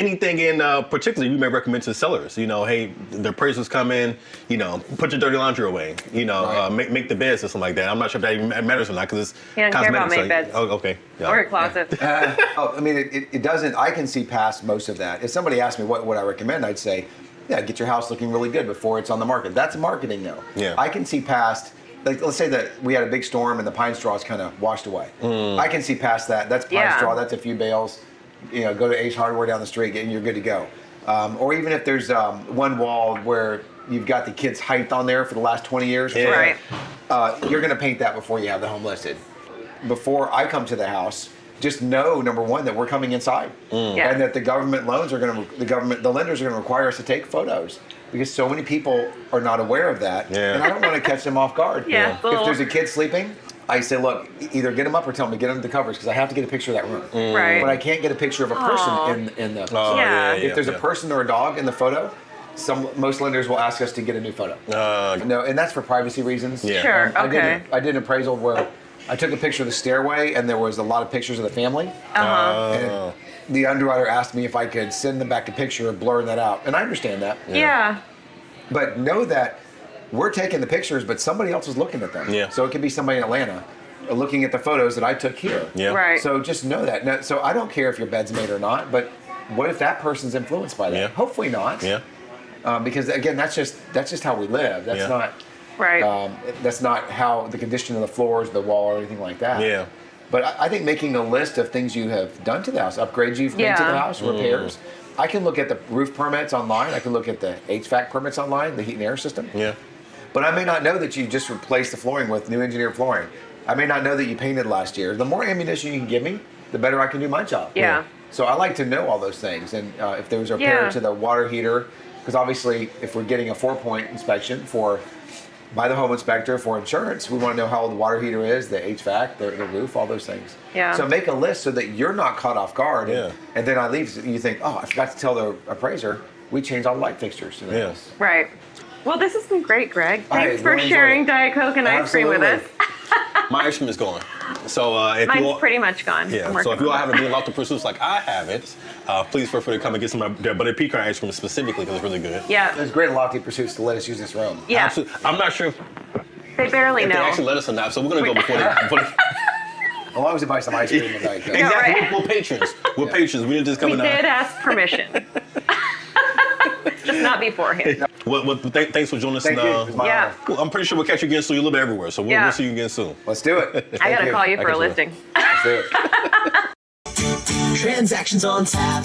Anything in particular you may recommend to sellers? You know, hey, the appraisers come in, you know, put your dirty laundry away, you know, Right. make the beds or something like that. I'm not sure if that even matters or not because it's He doesn't care about cosmetic, made beds. Oh, okay. Yeah. Or a closet. I mean, it doesn't, I can see past most of that. If somebody asked me what would I recommend, I'd say, yeah, get your house looking really good before it's on the market. That's marketing though. Yeah. I can see past, like let's say that we had a big storm and the pine straw is kind of washed away. I can see past that. That's pine straw, that's a few bales. You know, go to Ace Hardware down the street and you're good to go. Or even if there's one wall where you've got the kid's height on there for the last 20 years, Yeah. Right. you're going to paint that before you have the home listed. Before I come to the house, just know, number one, that we're coming inside, Yeah. and that the government loans are going to, the lenders are going to require us to take photos because so many people are not aware of that, Yeah. and I don't want to catch them off guard. Yeah, it's a If little- there's a kid sleeping, I say, look, either get them up or tell them to get under the covers because I have to get a picture of that room. Right. But I can't get a picture of a person in the. Oh, Yeah. If there's a person or a dog in the photo, most lenders will ask us to get a new photo. No, and that's for privacy reasons. Yeah. Sure, okay. I did an appraisal where I took a picture of the stairway and there was a lot of pictures of the family. And the underwriter asked me if I could send them back a picture of blurring that out. And I understand that. Yeah. But know that we're taking the pictures, but somebody else is looking at them. Yeah. So it could be somebody in Atlanta looking at the photos that I took here. Yeah. Right. So just know that. Now, so I don't care if your bed's made or not, but what if that person's influenced by that? Yeah. Hopefully not. Yeah. Because again, that's just how we live. That's Yeah. not. Right. That's not how the condition of the floors, the wall, or anything like that. Yeah. But I think making a list of things you have done to the house, upgrades you've made to the Yeah. house, repairs. I can look at the roof permits online. I can look at the HVAC permits online, the heat and air system. Yeah. But I may not know that you just replaced the flooring with new engineered flooring. I may not know that you painted last year. The more ammunition you can give me, the better I can do my job. Yeah. So I like to know all those things. And if there was a repair Yeah. to the water heater, because obviously if we're getting a 4-point inspection by the home inspector for insurance, we want to know how old the water heater is, the HVAC, the roof, all those things. Yeah. So make a list so that you're not caught off guard. Yeah. And then I leave, you think, oh, I forgot to tell the appraiser, we changed all the light fixtures. In the Yeah. house. Right. Well, this has been great, Greg. I Thanks for really enjoyed sharing it. Diet Coke and ice cream with us. Absolutely. My ice cream is gone. So if you Mine's all, pretty much gone. I'm yeah. So working if you all on haven't been Loft Pursuits like I haven't, please feel free to come and get some of their butter pecan ice cream specifically because it's really good. it. Yeah. There's great Lofty Pursuits to let us use this room. Yeah. Absolutely. I'm not sure if They barely they know. actually let us or not, so we're gonna go before they. As long as you buy some ice cream and Diet Coke. Yeah. Exactly. right. We're patrons. We're patrons. We didn't just come We in. did ask permission. Just not beforehand. Thanks for joining us. Thank you. It was my Yeah. honor. Cool. I'm pretty sure we'll catch you again soon. You're a little bit everywhere, so Yeah. we'll see you again soon. Let's do it. I Thank gotta call you for a I can do it. listing. Let's do it. Transactions on tap.